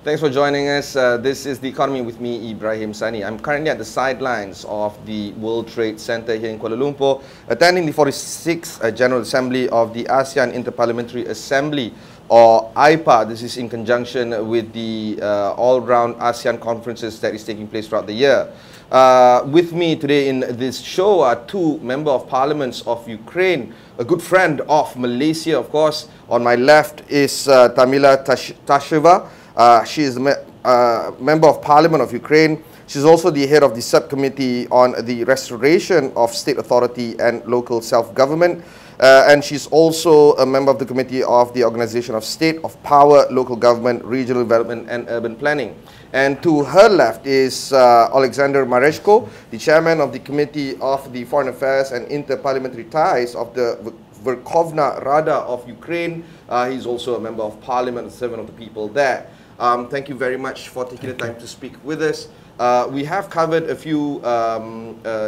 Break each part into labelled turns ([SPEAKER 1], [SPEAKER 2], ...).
[SPEAKER 1] Thanks for joining us. This is The Economy with me, Ibrahim Sani. I'm currently at the sidelines of the World Trade Center here in Kuala Lumpur, attending the 46th General Assembly of the ASEAN Interparliamentary Assembly, or IPA. This is in conjunction with the all-round ASEAN conferences that is taking place throughout the year. With me today in this show are two Member of Parliaments of Ukraine, a good friend of Malaysia, of course. On my left is Tamila Tasheva. She is a Member of Parliament of Ukraine. She's also the head of the subcommittee on the restoration of state authority and local self-government. And she's also a member of the Committee of the Organization of State of Power, Local Government, Regional Development and Urban Planning. And to her left is Alexander Mareshko, the chairman of the Committee of the Foreign Affairs and Interparliamentary Ties of the Verkhovna Rada of Ukraine. He's also a member of Parliament, a servant of the people there. Thank you very much for taking the time to speak with us. We have covered a few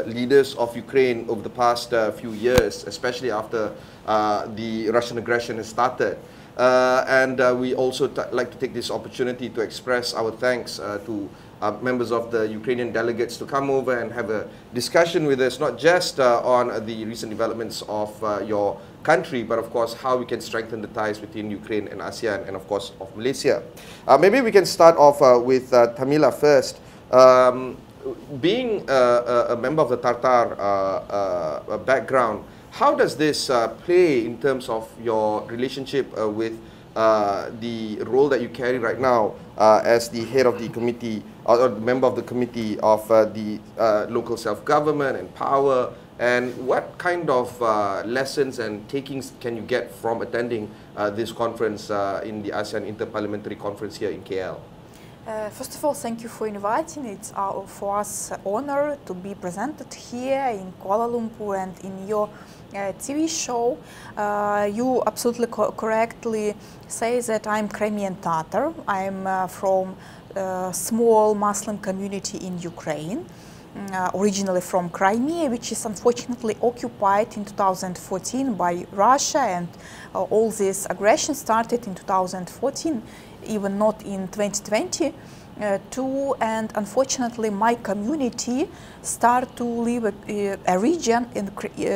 [SPEAKER 1] leaders of Ukraine over the past few years, especially after the Russian aggression has started. We also like to take this opportunity to express our thanks to members of the Ukrainian delegates to come over and have a discussion with us, not just on the recent developments of your country, but of course how we can strengthen the ties between Ukraine and ASEAN and of course of Malaysia. Maybe we can start off with Tamila first. Being a member of the Tatar background, how does this play in terms of your relationship with the role that you carry right now as the head of the committee or member of the committee of the local self-government and power, and what kind of lessons and takings can you get from attending this conference in the ASEAN Interparliamentary Conference here in KL?
[SPEAKER 2] First of all, thank you for inviting. It's for us an honor to be presented here in Kuala Lumpur and in your TV show. You absolutely correctly say that I'm Crimean Tatar. I'm from a small Muslim community in Ukraine, originally from Crimea, which is unfortunately occupied in 2014 by Russia, and all this aggression started in 2014, even not in 2020. And unfortunately my community start to leave a region in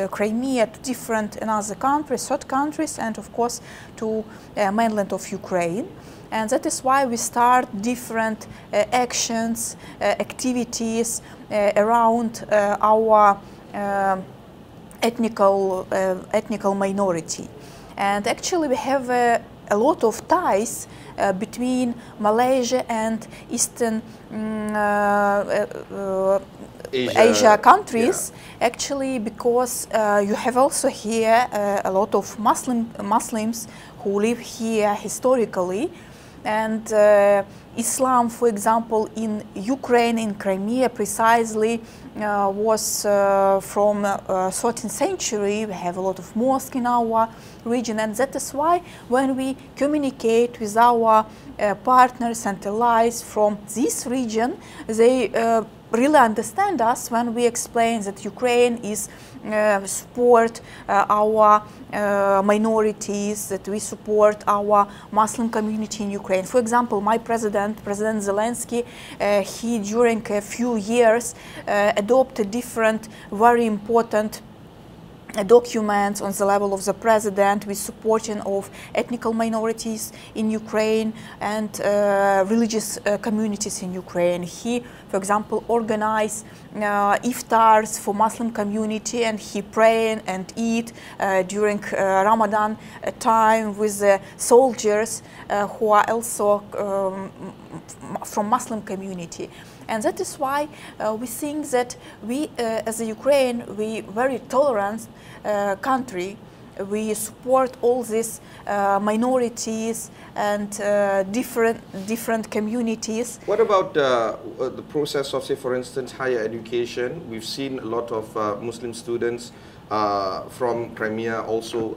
[SPEAKER 2] Crimea to different another countries, third countries, and of course to mainland of Ukraine. And that is why we start different actions, activities around our ethnical minority. And actually we have a lot of ties between Malaysia and Eastern Asia countries, yeah. Actually, because you have also here a lot of Muslims who live here historically, and Islam, for example, in Ukraine, in Crimea precisely, was from 13th century. We have a lot of mosques in our region, and that is why when we communicate with our partners and allies from this region, they really understand us when we explain that Ukraine is support our minorities, that we support our Muslim community in Ukraine. For example, my President Zelensky, he during a few years adopted different very important documents on the level of the president with supporting of ethnical minorities in Ukraine and religious communities in Ukraine. He, for example, organized iftars for Muslim community, and he pray and eat during Ramadan time with the soldiers who are also from Muslim community. And that is why we think that we, as a Ukraine, we very tolerant country. We support all these minorities and different communities.
[SPEAKER 1] What about the process of, say, for instance, higher education? We've seen a lot of Muslim students from Crimea also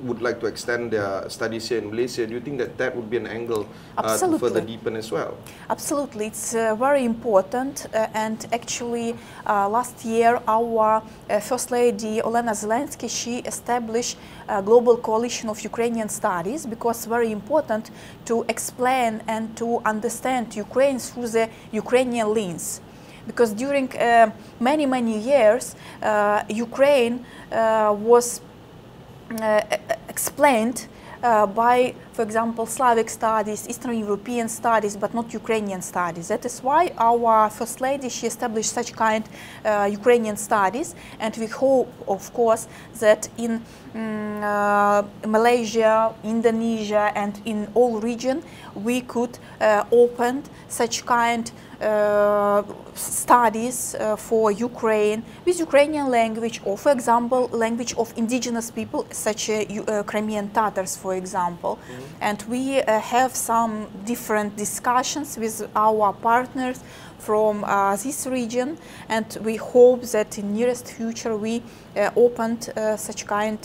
[SPEAKER 1] would like to extend their studies here in Malaysia. Do you think that that would be an angle to further deepen as well?
[SPEAKER 2] Absolutely, it's very important. And actually, last year our First Lady Olena Zelensky, she she established a global coalition of Ukrainian studies, because very important to explain and to understand Ukraine through the Ukrainian lens. Because during many years, Ukraine was explained by, for example, Slavic studies, Eastern European studies, but not Ukrainian studies. That is why our First Lady, she established such kind Ukrainian studies, and we hope, of course, that in Malaysia, Indonesia, and in all region, we could open such kind studies for Ukraine with Ukrainian language, or for example language of indigenous people such as Crimean Tatars, for example. And we have some different discussions with our partners from this region, and we hope that in nearest future we opened such kind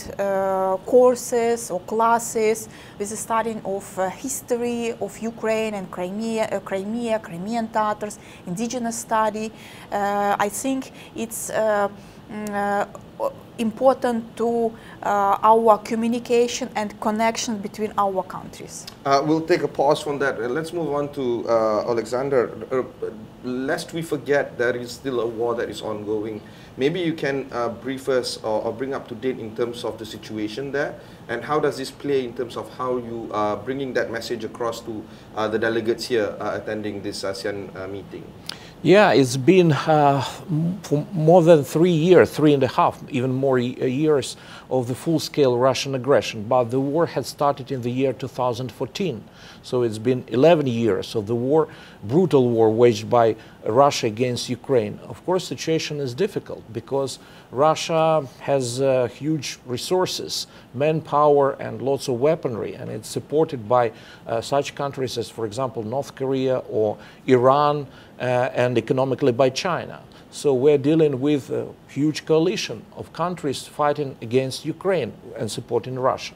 [SPEAKER 2] courses or classes with the studying of history of Ukraine and Crimean Tatars, indigenous study. I think it's important to our communication and connection between our countries.
[SPEAKER 1] We'll take a pause from that. Let's move on to Alexander. Lest we forget, there is still a war that is ongoing. Maybe you can brief us or bring up to date in terms of the situation there, and how does this play in terms of how you are bringing that message across to the delegates here attending this ASEAN meeting?
[SPEAKER 3] Yeah, it's been for more than 3 years, 3.5, even more years of the full-scale Russian aggression. But the war had started in the year 2014. So it's been 11 years of the war, brutal war waged by Russia against Ukraine. Of course, the situation is difficult because Russia has huge resources, manpower, and lots of weaponry, and it's supported by such countries as, for example, North Korea or Iran, and economically by China. So we're dealing with a huge coalition of countries fighting against Ukraine and supporting Russia.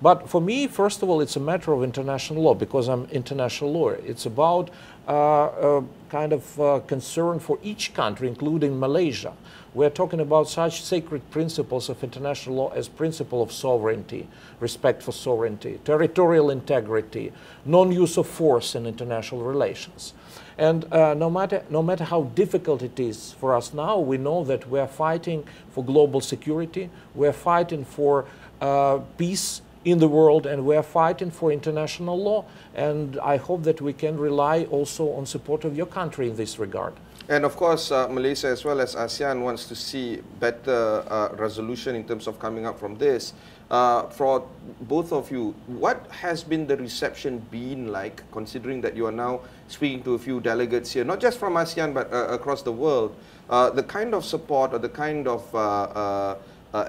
[SPEAKER 3] But for me, first of all, it's a matter of international law, because I'm an international lawyer. It's about kind of concern for each country, including Malaysia. We're talking about such sacred principles of international law as principle of sovereignty, respect for sovereignty, territorial integrity, non-use of force in international relations. And no matter how difficult it is for us now, we know that we're fighting for global security, we're fighting for peace in the world, and we're fighting for international law. And I hope that we can rely also on support of your country in this regard.
[SPEAKER 1] And of course, Malaysia as well as ASEAN wants to see better resolution in terms of coming up from this. For both of you, what has been the reception been like, considering that you are now speaking to a few delegates here, not just from ASEAN but across the world, the kind of support or the kind of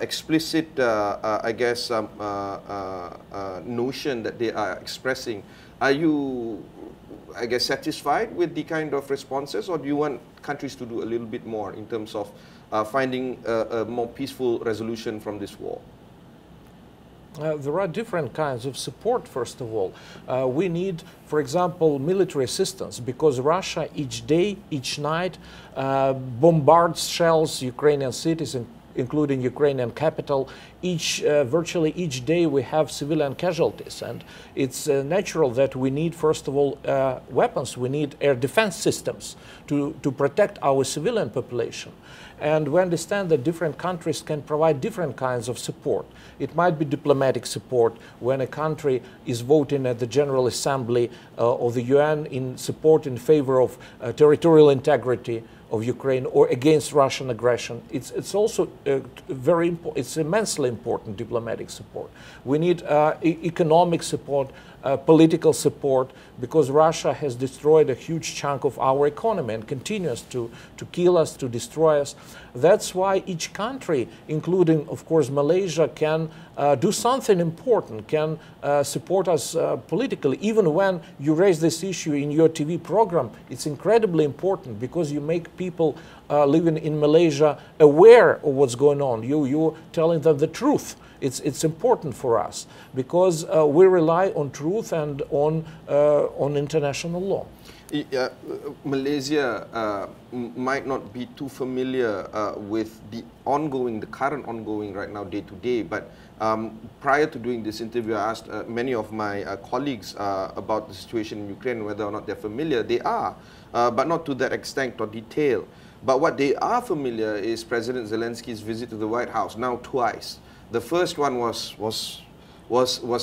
[SPEAKER 1] explicit, I guess, notion that they are expressing. Are you, I guess, satisfied with the kind of responses, or do you want countries to do a little bit more in terms of finding a more peaceful resolution from this war?
[SPEAKER 3] There are different kinds of support, first of all. We need, for example, military assistance, because Russia each day, each night, bombards, shells Ukrainian cities, including Ukrainian capital. Virtually each day we have civilian casualties, and it's natural that we need, first of all, weapons. We need air defense systems to protect our civilian population. And we understand that different countries can provide different kinds of support. It might be diplomatic support when a country is voting at the General Assembly of the UN in support in favor of territorial integrity of Ukraine or against Russian aggression. It's also very important. It's immensely important diplomatic support. We need economic support, political support, because Russia has destroyed a huge chunk of our economy and continues to kill us, to destroy us. That's why each country, including, of course, Malaysia, can do something important, can support us politically. Even when you raise this issue in your TV program, it's incredibly important, because you make people living in Malaysia aware of what's going on. You're telling them the truth. It's important for us, because we rely on truth and on international law.
[SPEAKER 1] Malaysia might not be too familiar with the current ongoing right now, day to day, but prior to doing this interview, I asked many of my colleagues about the situation in Ukraine, whether or not they're familiar. They are, but not to that extent or detail. But what they are familiar is President Zelensky's visit to the White House, now twice. The first one was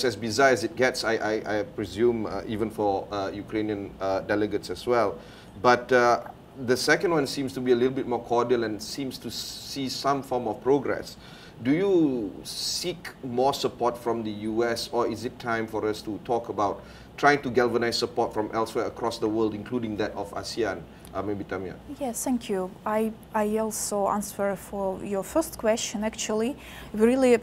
[SPEAKER 1] as bizarre as it gets, I presume, even for Ukrainian delegates as well. But the second one seems to be a little bit more cordial and seems to see some form of progress. Do you seek more support from the US, or is it time for us to talk about trying to galvanize support from elsewhere across the world, including that of ASEAN? Maybe Tamia.
[SPEAKER 2] Yes, thank you. I also answer for your first question. Actually, we really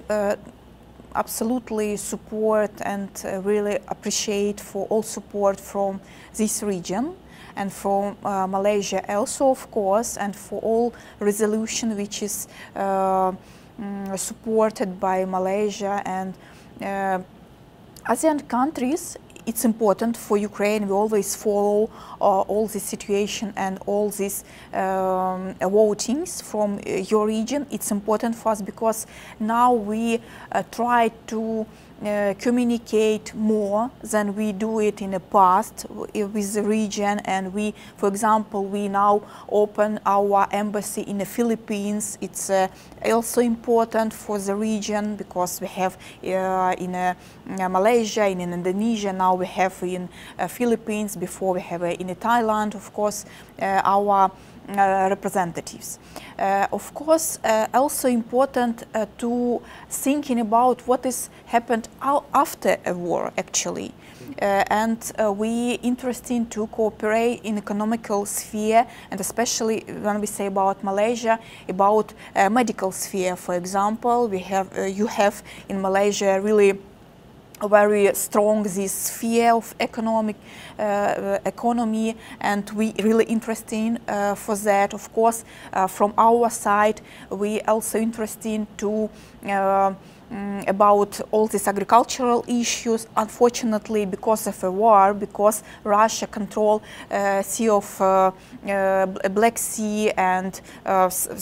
[SPEAKER 2] absolutely support and really appreciate for all support from this region and from Malaysia also, of course, and for all resolution which is supported by Malaysia and ASEAN countries. It's important for Ukraine. We always follow all this situation and all these votings from your region. It's important for us because now we try to communicate more than we do it in the past with the region, and we, for example, we now open our embassy in the Philippines. It's also important for the region because we have in Malaysia, in Indonesia, now we have in Philippines, before we have in Thailand, of course, our representatives. Of course, also important to thinking about what is happened after a war, actually. And we interested to cooperate in economical sphere, and especially when we say about Malaysia, about medical sphere. For example, we have you have in Malaysia really very strong this sphere of economy, and we really interested for that. Of course, from our side, we also interested to about all these agricultural issues. Unfortunately, because of a war, because Russia controls Sea of Black Sea and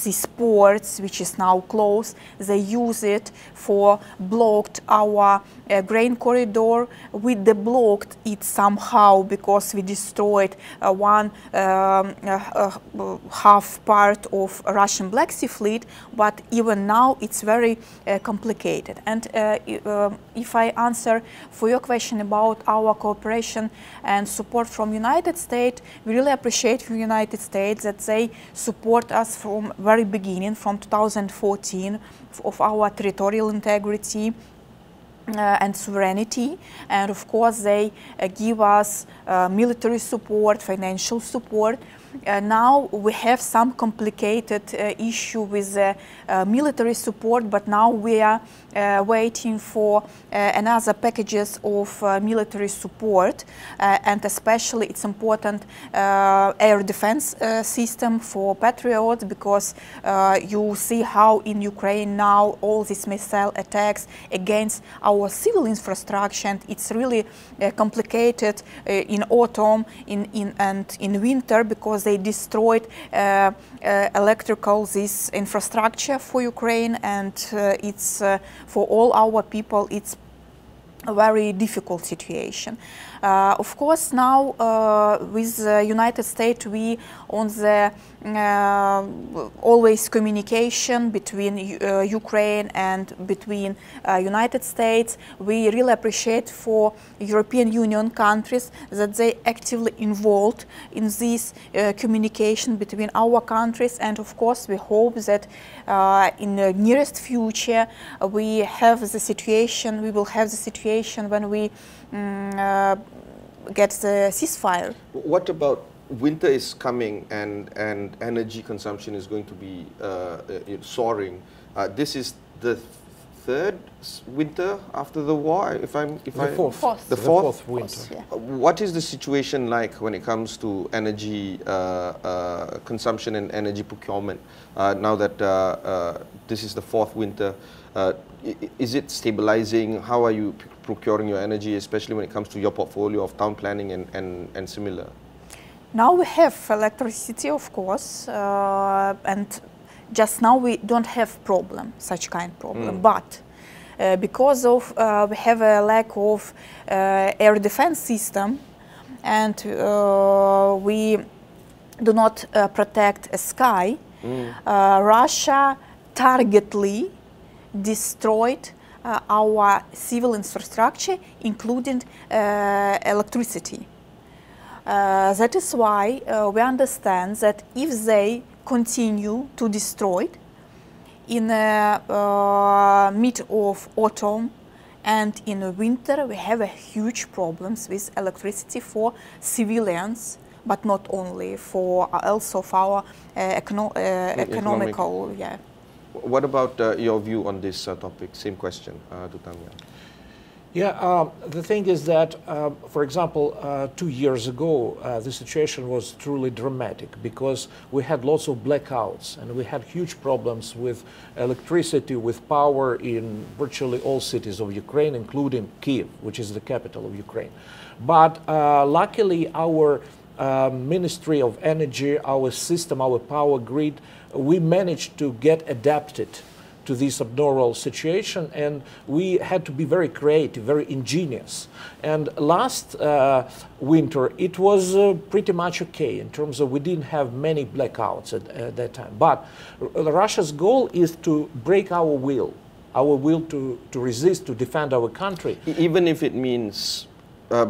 [SPEAKER 2] these ports, which is now closed, they use it for blocked our grain corridor. We deblocked it somehow because we destroyed one half part of Russian Black Sea fleet, but even now it's very complicated. And if I answer for your question about our cooperation and support from United States, we really appreciate from United States that they support us from very beginning, from 2014, of our territorial integrity and sovereignty, and of course they give us military support, financial support. Now we have some complicated issue with military support, but now we are waiting for another packages of military support, and especially it's important air defense system for Patriots, because you see how in Ukraine now all these missile attacks against our civil infrastructure, and it's really complicated in autumn and in winter, because they destroyed electrical this infrastructure for Ukraine, and it's for all our people it's a very difficult situation. Of course, now with the United States, we on the always communication between Ukraine and between United States. We really appreciate for European Union countries that they actively involved in this communication between our countries, and of course we hope that in the nearest future we have the situation, we will have the situation when we get the ceasefire.
[SPEAKER 1] What about winter is coming and energy consumption is going to be soaring? This is the third winter after the war,
[SPEAKER 3] the fourth winter.
[SPEAKER 2] Yeah.
[SPEAKER 1] What is the situation like when it comes to energy consumption and energy procurement now that this is the fourth winter? Is it stabilizing? How are you procuring your energy, especially when it comes to your portfolio of town planning and similar?
[SPEAKER 2] Now we have electricity, of course, and just now we don't have problem, such kind of problem. But because of we have a lack of air defense system, and we do not protect a sky, Russia targetedly destroyed our civil infrastructure, including electricity. That is why we understand that if they continue to destroy it in mid of autumn and in the winter, we have a huge problems with electricity for civilians, but not only, for also for our economical. Yeah.
[SPEAKER 1] What about your view on this topic? Same question to Tanya.
[SPEAKER 3] Yeah, the thing is that, for example, 2 years ago, the situation was truly dramatic because we had lots of blackouts and we had huge problems with electricity, with power in virtually all cities of Ukraine, including Kyiv, which is the capital of Ukraine. But luckily, our Ministry of Energy, our system, our power grid, we managed to get adapted to this abnormal situation, and we had to be very creative, very ingenious. And last winter, it was pretty much okay in terms of we didn't have many blackouts at that time. But Russia's goal is to break our will to resist, to defend our country.
[SPEAKER 1] Even if it means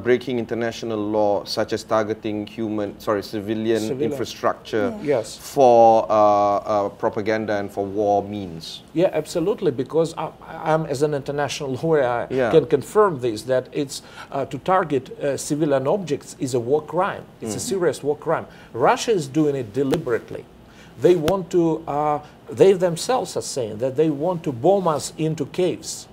[SPEAKER 1] breaking international law, such as targeting civilian infrastructure for propaganda and for war means.
[SPEAKER 3] Yeah, absolutely, because I'm as an international lawyer, I can confirm this, that it's to target civilian objects is a war crime. It's a serious war crime. Russia is doing it deliberately. They want to, they themselves are saying that they want to bomb us into caves.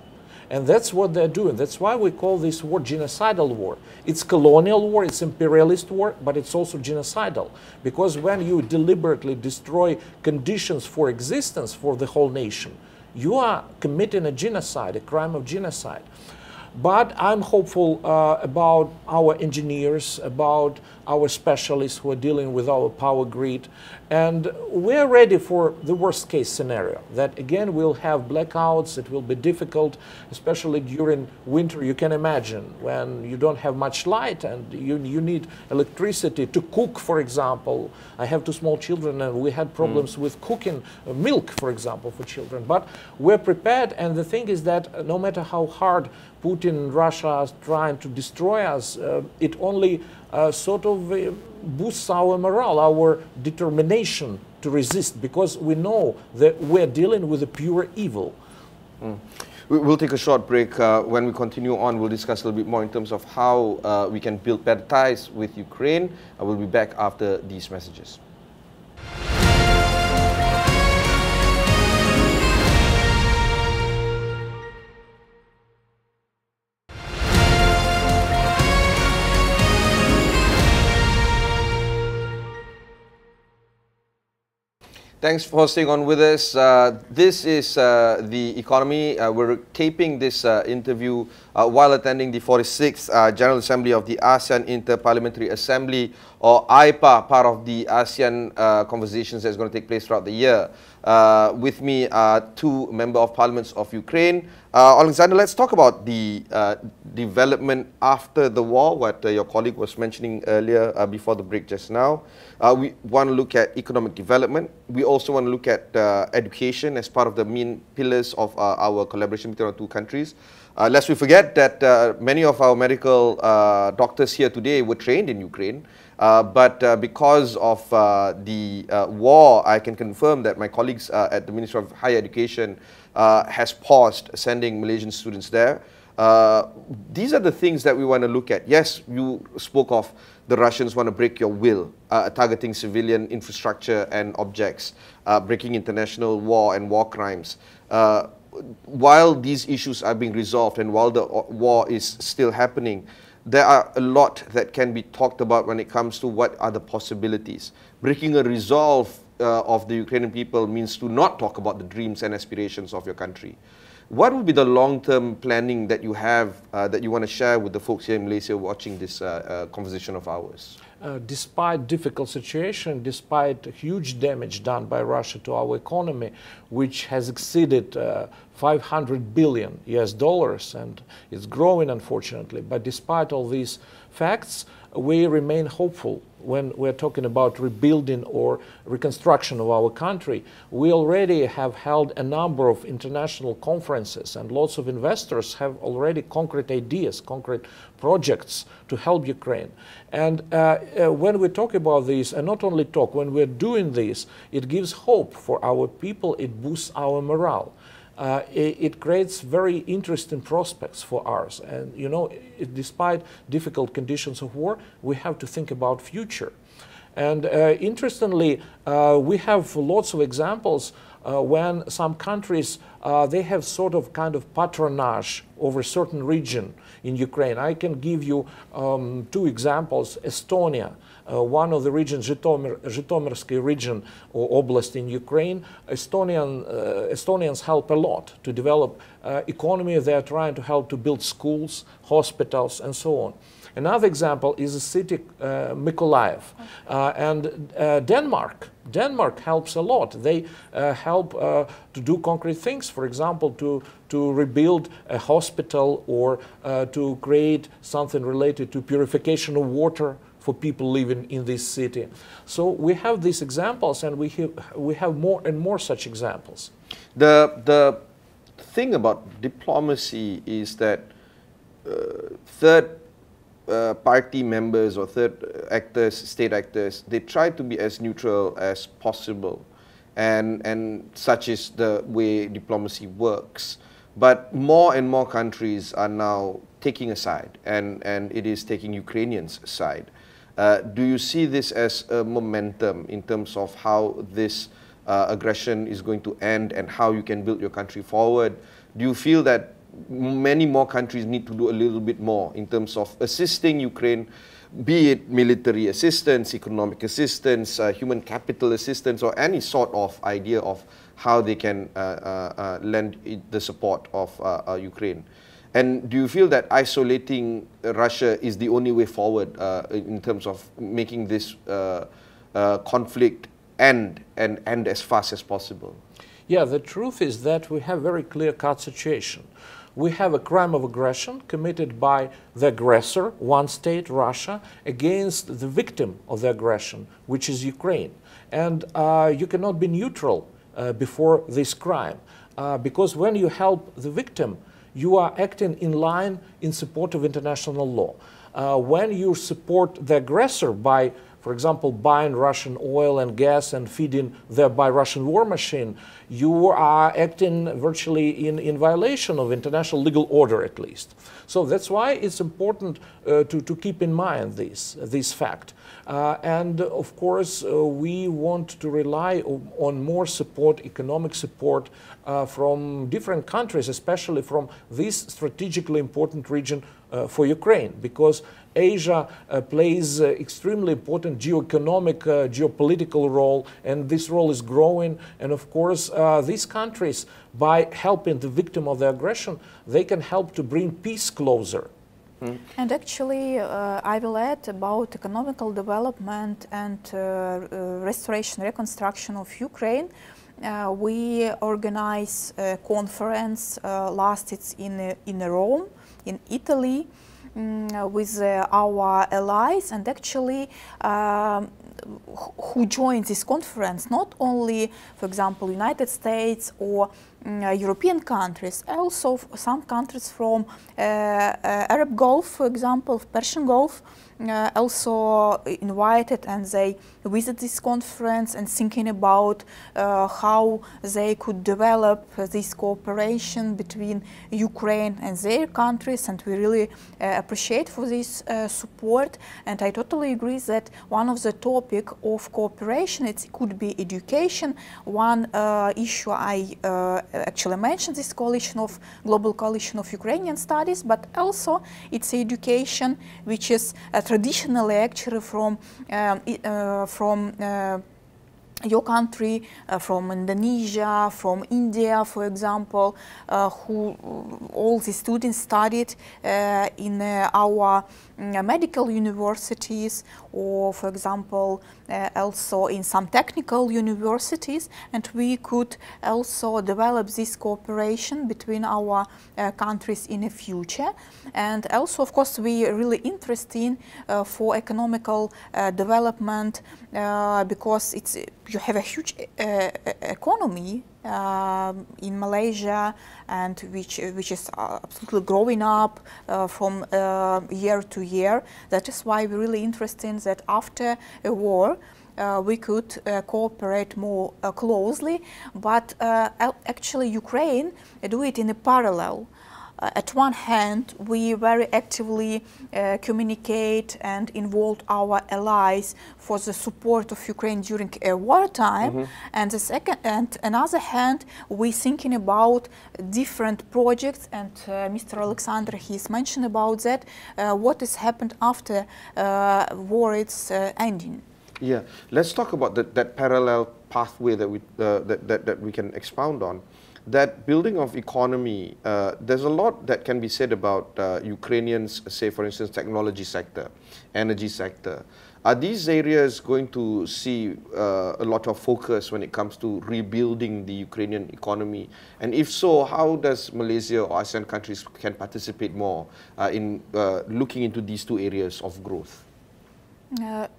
[SPEAKER 3] And that's what they're doing. That's why we call this war genocidal war. It's colonial war, it's imperialist war, but it's also genocidal. Because when you deliberately destroy conditions for existence for the whole nation, you are committing a genocide, a crime of genocide. But I'm hopeful about our engineers, about our specialists who are dealing with our power grid. And we're ready for the worst case scenario, that again we'll have blackouts, it will be difficult, especially during winter. You can imagine when you don't have much light and you need electricity to cook, for example. I have 2 small children and we had problems with cooking milk, for example, for children. But we're prepared, and the thing is that no matter how hard Putin and Russia is trying to destroy us, it only sort of boosts our morale, our determination to resist, because we know that we're dealing with a pure evil.
[SPEAKER 1] We'll take a short break. When we continue on, we'll discuss a little bit more in terms of how we can build better ties with Ukraine. I will be back after these messages. Thanks for staying on with us. This is The Economy. We're taping this interview while attending the 46th General Assembly of the ASEAN Inter-Parliamentary Assembly, or IPA, part of the ASEAN conversations that's going to take place throughout the year. With me are 2 Members of Parliaments of Ukraine. Alexander, let's talk about the development after the war, what your colleague was mentioning earlier before the break just now. We want to look at economic development. We also want to look at education as part of the main pillars of our collaboration between our 2 countries. Lest we forget that many of our medical doctors here today were trained in Ukraine. But because of the war, I can confirm that my colleagues at the Ministry of Higher Education has paused sending Malaysian students there. These are the things that we want to look at. Yes, you spoke of the Russians want to break your will, targeting civilian infrastructure and objects, breaking international law and war crimes. While these issues are being resolved and while the war is still happening, there are a lot that can be talked about when it comes to what are the possibilities. Breaking a resolve of the Ukrainian people means to not talk about the dreams and aspirations of your country. What would be the long-term planning that you have that you want to share with the folks here in Malaysia watching this conversation of ours?
[SPEAKER 3] despite difficult situation, despite huge damage done by Russia to our economy, which has exceeded 500 billion US dollars and it's growing unfortunately, but despite all these facts, we remain hopeful when we're talking about rebuilding or reconstruction of our country. We already have held a number of international conferences and lots of investors have already concrete ideas, concrete projects to help Ukraine. And when we talk about this, and not only talk, when we're doing this, it gives hope for our people, it boosts our morale. It creates very interesting prospects for us. And you know, despite difficult conditions of war, we have to think about future. And interestingly, we have lots of examples when some countries, they have sort of kind of patronage over a certain region in Ukraine. I can give you two examples. Estonia, one of the regions, Zhytomyrsky region or oblast in Ukraine, Estonians help a lot to develop economy. They are trying to help to build schools, hospitals, and so on. Another example is the city Mykolaiv and Denmark. Denmark helps a lot. They help to do concrete things, for example, to rebuild a hospital or to create something related to purification of water for people living in this city. So we have these examples and we have more and more such examples.
[SPEAKER 1] The thing about diplomacy is that third party members or third actors, state actors, they try to be as neutral as possible, and such is the way diplomacy works. But more and more countries are now taking a side, and it is taking Ukrainians' side. Do you see this as a momentum in terms of how this aggression is going to end and how you can build your country forward? Do you feel that many more countries need to do a little bit more in terms of assisting Ukraine, be it military assistance, economic assistance, human capital assistance, or any sort of idea of how they can lend the support of Ukraine? And do you feel that isolating Russia is the only way forward in terms of making this conflict end as fast as possible?
[SPEAKER 3] Yeah, the truth is that we have very clear-cut situation. We have a crime of aggression committed by the aggressor, one state, Russia, against the victim of the aggression, which is Ukraine. And you cannot be neutral before this crime, because when you help the victim, you are acting in line in support of international law. When you support the aggressor by, for example, buying Russian oil and gas and feeding thereby Russian war machine, you are acting virtually in violation of international legal order, at least. So that's why it's important to keep in mind this fact. And of course, we want to rely on more support, economic support from different countries, especially from this strategically important region for Ukraine, because Asia plays extremely important geoeconomic, geopolitical role, and this role is growing. And of course, these countries, by helping the victim of the aggression, they can help to bring peace closer.
[SPEAKER 2] And actually, I will add about economical development and restoration, reconstruction of Ukraine. We organize a conference lasted in Rome, in Italy, with our allies, and actually who joined this conference, not only, for example, United States or European countries, also some countries from Arab Gulf, for example, Persian Gulf, also invited, and they visit this conference and thinking about how they could develop this cooperation between Ukraine and their countries, and we really appreciate for this support. And I totally agree that one of the topic of cooperation, it could be education. One issue I actually mentioned, this coalition of global coalition of Ukrainian studies, but also it's education, which is traditionally actually from your country, from Indonesia, from India, for example, who all the students studied in our medical universities, or for example also in some technical universities, and we could also develop this cooperation between our countries in the future. And also, of course, we are really interested for economical development, because you have a huge economy in Malaysia, and which is absolutely growing up from year to year. That is why we're really interested in that after a war we could cooperate more closely, but actually Ukraine do it in a parallel. At one hand, we very actively communicate and involve our allies for the support of Ukraine during a wartime, and another hand, we thinking about different projects, and Mr. Alexander, he's mentioned about that, what has happened after war is ending.
[SPEAKER 1] Yeah, let's talk about that parallel pathway that we can expound on. That building of economy, there's a lot that can be said about Ukrainians, say for instance, technology sector, energy sector. Are these areas going to see a lot of focus when it comes to rebuilding the Ukrainian economy? And if so, how does Malaysia or ASEAN countries can participate more in looking into these two areas of growth?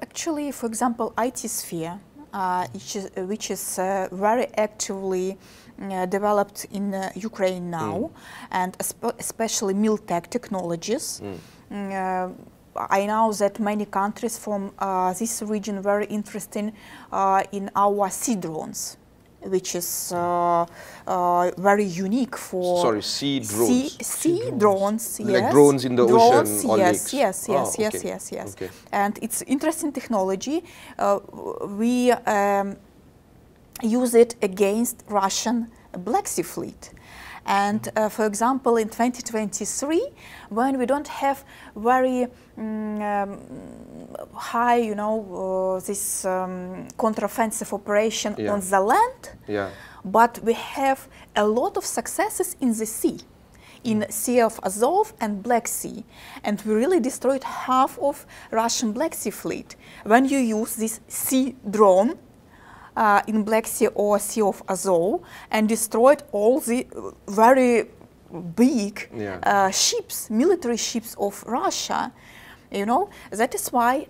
[SPEAKER 2] Actually, for example, IT sphere, which is very actively developed in Ukraine now, and especially militech technologies. I know that many countries from this region very interested in our sea drones, which is very unique for...
[SPEAKER 1] Sorry, sea drones?
[SPEAKER 2] Sea drones, yes.
[SPEAKER 1] Like drones in the ocean or lakes?
[SPEAKER 2] Yes.
[SPEAKER 1] Okay.
[SPEAKER 2] And it's interesting technology. We use it against Russian Black Sea fleet. And for example, in 2023, when we don't have very high, this counteroffensive operation on the land, but we have a lot of successes in the sea, in Sea of Azov and Black Sea, and we really destroyed half of Russian Black Sea fleet. When you use this sea drone in Black Sea or Sea of Azov and destroyed all the very big ships, military ships of Russia, that is why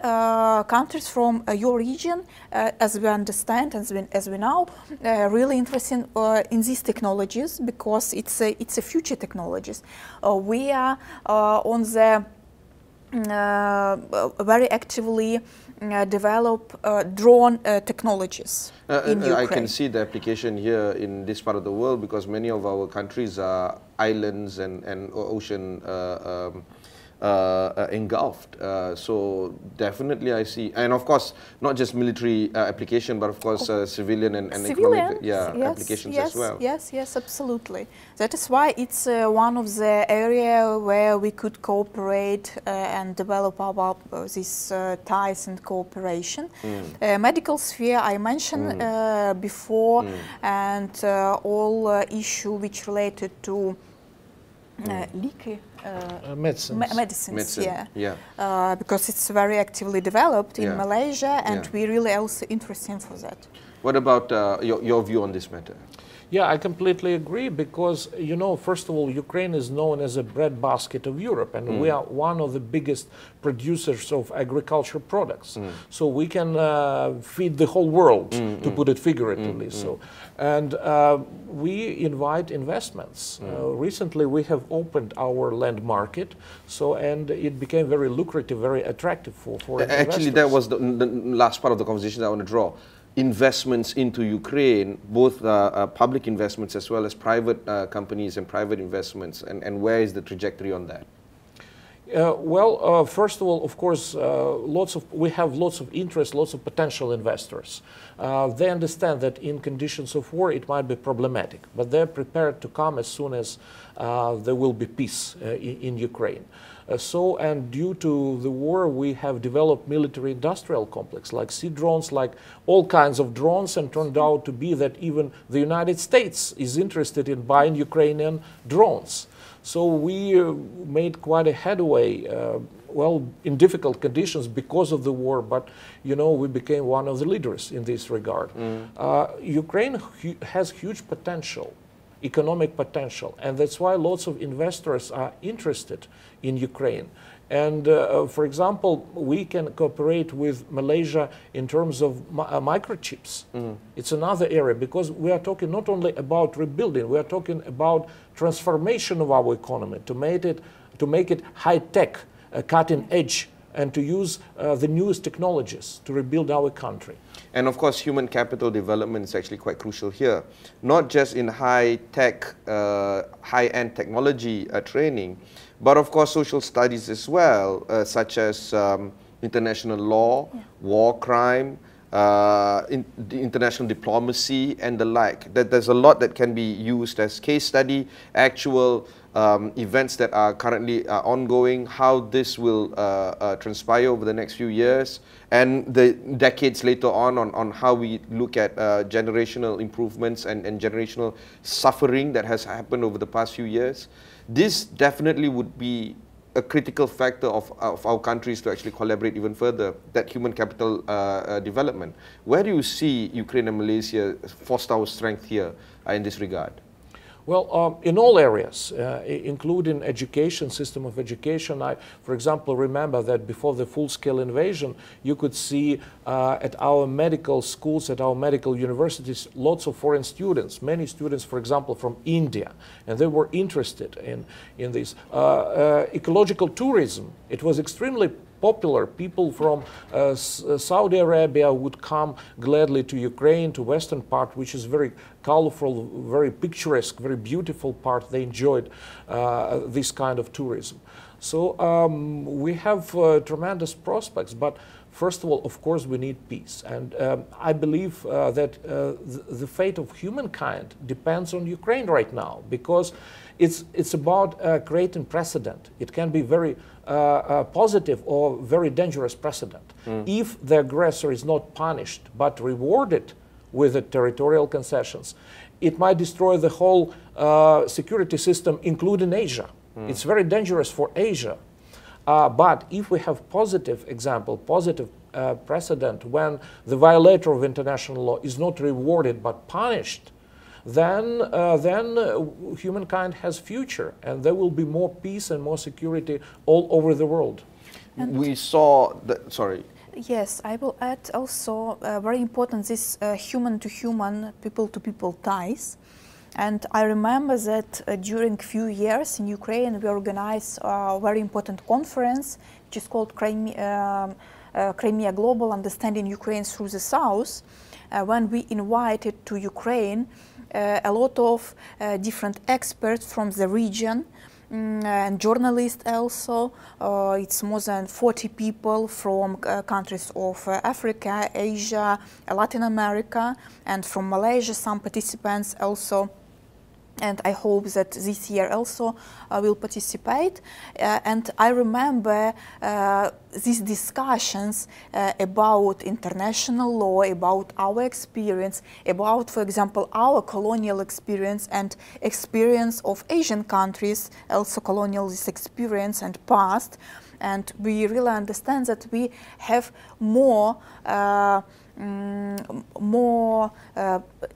[SPEAKER 2] countries from your region, as we understand, as we know, really interested in these technologies, because it's a future technologies. We are on the very actively develop drone technologies in Ukraine.
[SPEAKER 1] I can see the application here in this part of the world, because many of our countries are islands and ocean engulfed. So definitely I see, and of course not just military application, but of course civilian and economic applications as well.
[SPEAKER 2] Yes, absolutely. That is why it's one of the area where we could cooperate and develop our these ties and cooperation. Medical sphere I mentioned before, and all issue which related to medicines, because it's very actively developed in Malaysia, and we really also interested for that.
[SPEAKER 1] What about your view on this matter?
[SPEAKER 3] Yeah, I completely agree, because, first of all, Ukraine is known as a breadbasket of Europe, and we are one of the biggest producers of agriculture products. So we can feed the whole world, to put it figuratively. And we invite investments. Recently, we have opened our land market, and it became very lucrative, very attractive for investors.
[SPEAKER 1] Actually, that was the last part of the conversation that I want to draw. Investments into Ukraine, both public investments as well as private companies and private investments, and where is the trajectory on that?
[SPEAKER 3] First of all, of course, we have lots of interest, lots of potential investors. They understand that in conditions of war it might be problematic, but they're prepared to come as soon as there will be peace in Ukraine. And due to the war, we have developed military-industrial complex, like sea drones, like all kinds of drones, and turned out to be that even the United States is interested in buying Ukrainian drones. So we made quite a headway, well, in difficult conditions because of the war, but, you know, we became one of the leaders in this regard. Ukraine has huge potential, economic potential, and that's why lots of investors are interested in Ukraine. And for example, we can cooperate with Malaysia in terms of microchips. It's another area, because we are talking not only about rebuilding, we are talking about transformation of our economy to make it high-tech, cutting edge, and to use the newest technologies to rebuild our country.
[SPEAKER 1] And of course, human capital development is actually quite crucial here, not just in high-tech, high-end technology training, but of course social studies as well, such as international law, war crime, international diplomacy, and the like. There's a lot that can be used as case study, actual events that are currently ongoing, how this will transpire over the next few years, and the decades later on how we look at generational improvements and generational suffering that has happened over the past few years. This definitely would be a critical factor of our countries to actually collaborate even further, that human capital development. Where do you see Ukraine and Malaysia foster our strength here in this regard?
[SPEAKER 3] Well, in all areas, including education, system of education. I, for example, remember that before the full-scale invasion, you could see at our medical schools, at our medical universities, lots of foreign students, many students, for example, from India, and they were interested in this. Ecological tourism, it was extremely popular. People from Saudi Arabia would come gladly to Ukraine, to western part, which is very colorful, very picturesque, very beautiful part. They enjoyed this kind of tourism. So we have tremendous prospects, but first of all, of course, we need peace. And I believe that the fate of humankind depends on Ukraine right now, because it's about creating precedent. It can be very positive or very dangerous precedent. If the aggressor is not punished but rewarded with the territorial concessions, it might destroy the whole security system, including Asia. It's very dangerous for Asia. But if we have positive example, positive precedent, when the violator of international law is not rewarded but punished, then humankind has future, and there will be more peace and more security all over the world.
[SPEAKER 2] And
[SPEAKER 1] we saw that, sorry.
[SPEAKER 2] Yes, I will add also very important this human-to-human, people-to-people ties. And I remember that during few years in Ukraine we organized a very important conference, which is called Crimea Global Understanding Ukraine Through the South, when we invited to Ukraine a lot of different experts from the region, and journalists also. It's more than 40 people from countries of Africa, Asia, Latin America, and from Malaysia, some participants also. And I hope that this year also will participate. And I remember these discussions about international law, about our experience, about, for example, our colonial experience and experience of Asian countries, also colonialist experience and past. And we really understand that we have more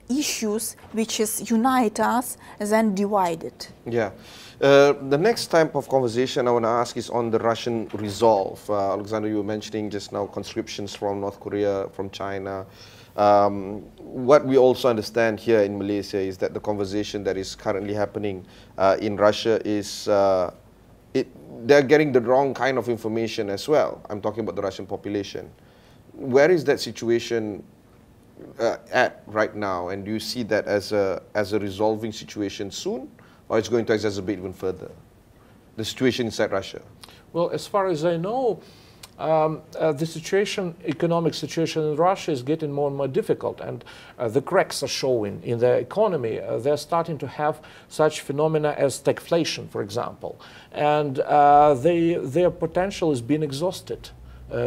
[SPEAKER 2] issues which is unite us than divide it.
[SPEAKER 1] Yeah. The next type of conversation I want to ask is on the Russian resolve. Alexander, you were mentioning just now conscriptions from North Korea, from China. What we also understand here in Malaysia is that the conversation that is currently happening in Russia is they're getting the wrong kind of information as well. I'm talking about the Russian population. Where is that situation at right now, and do you see that as a resolving situation soon, or it's going to exacerbate even further the situation inside Russia?
[SPEAKER 3] Well, as far as I know, the situation, economic situation in Russia is getting more and more difficult, and the cracks are showing in the economy. They're starting to have such phenomena as stagflation, for example, and their potential is being exhausted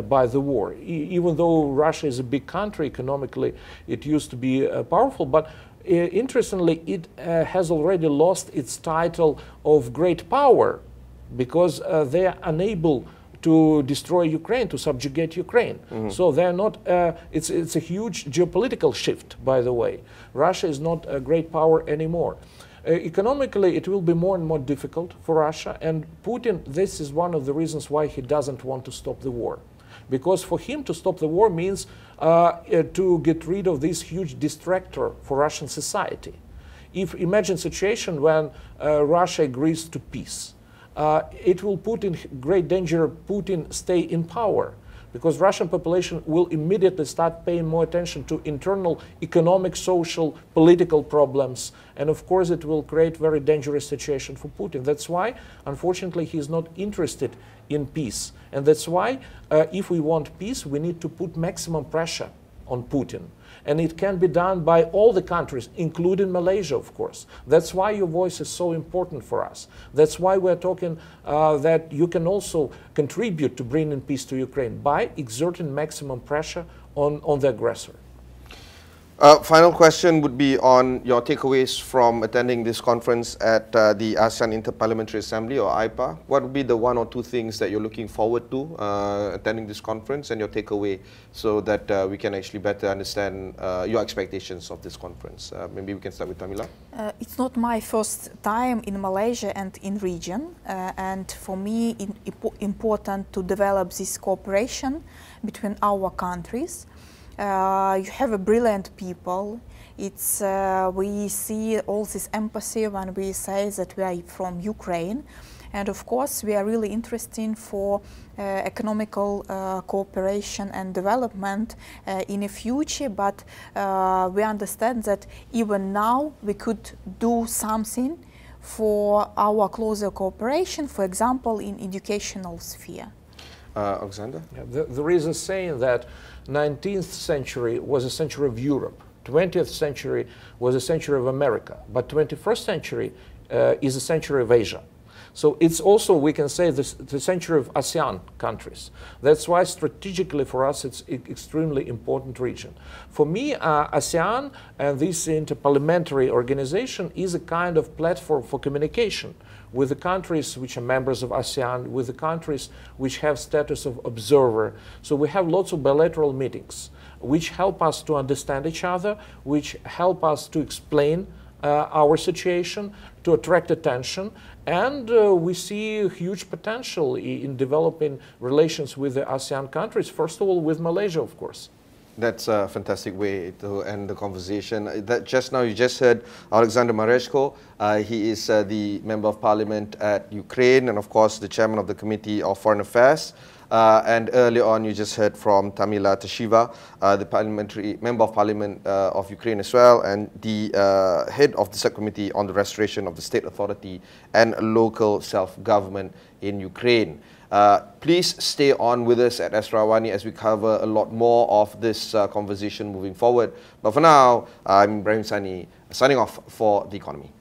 [SPEAKER 3] by the war. Even though Russia is a big country economically, it used to be powerful, but interestingly, it has already lost its title of great power because they are unable to destroy Ukraine, to subjugate Ukraine. So they're not, it's a huge geopolitical shift, by the way. Russia is not a great power anymore. Economically, it will be more and more difficult for Russia, and Putin, this is one of the reasons why he doesn't want to stop the war. Because for him to stop the war means to get rid of this huge distractor for Russian society. Imagine a situation when Russia agrees to peace. It will put in great danger Putin stay in power, because Russian population will immediately start paying more attention to internal economic, social, political problems, and of course it will create very dangerous situation for Putin. That's why, unfortunately, he's not interested in peace, and that's why if we want peace, we need to put maximum pressure on Putin. And it can be done by all the countries, including Malaysia, of course. That's why your voice is so important for us. That's why we're talking that you can also contribute to bringing peace to Ukraine by exerting maximum pressure on the aggressor.
[SPEAKER 1] Final question would be on your takeaways from attending this conference at the ASEAN Interparliamentary Assembly, or IPA. What would be the one or two things that you're looking forward to attending this conference, and your takeaway, so that we can actually better understand your expectations of this conference? Maybe we can start with Tamila.
[SPEAKER 2] It's not my first time in Malaysia and in region, and for me it's important to develop this cooperation between our countries. You have a brilliant people. It's we see all this empathy when we say that we are from Ukraine, and of course we are really interested for economical cooperation and development in the future. But we understand that even now we could do something for our closer cooperation, for example, in educational sphere.
[SPEAKER 1] Alexander?
[SPEAKER 3] Yeah, there is a saying that 19th century was a century of Europe, 20th century was a century of America, but 21st century is a century of Asia. So it's also, we can say, the century of ASEAN countries. That's why strategically for us it's an extremely important region. For me, ASEAN and this interparliamentary organization is a kind of platform for communication with the countries which are members of ASEAN, with the countries which have status of observer. So we have lots of bilateral meetings which help us to understand each other, which help us to explain our situation, to attract attention, and we see huge potential in developing relations with the ASEAN countries, first of all with Malaysia, of course.
[SPEAKER 1] That's a fantastic way to end the conversation. Just now you just heard Alexander Mareshko. He is the Member of Parliament at Ukraine, and of course the Chairman of the Committee of Foreign Affairs. And earlier on you just heard from Tamila Tashiva, the Parliamentary Member of Parliament of Ukraine as well, and the Head of the Subcommittee on the Restoration of the State Authority and Local Self-Government in Ukraine. Please stay on with us at Astro AWANI as we cover a lot more of this conversation moving forward. But for now, I'm Ibrahim Sani, signing off for The Economy.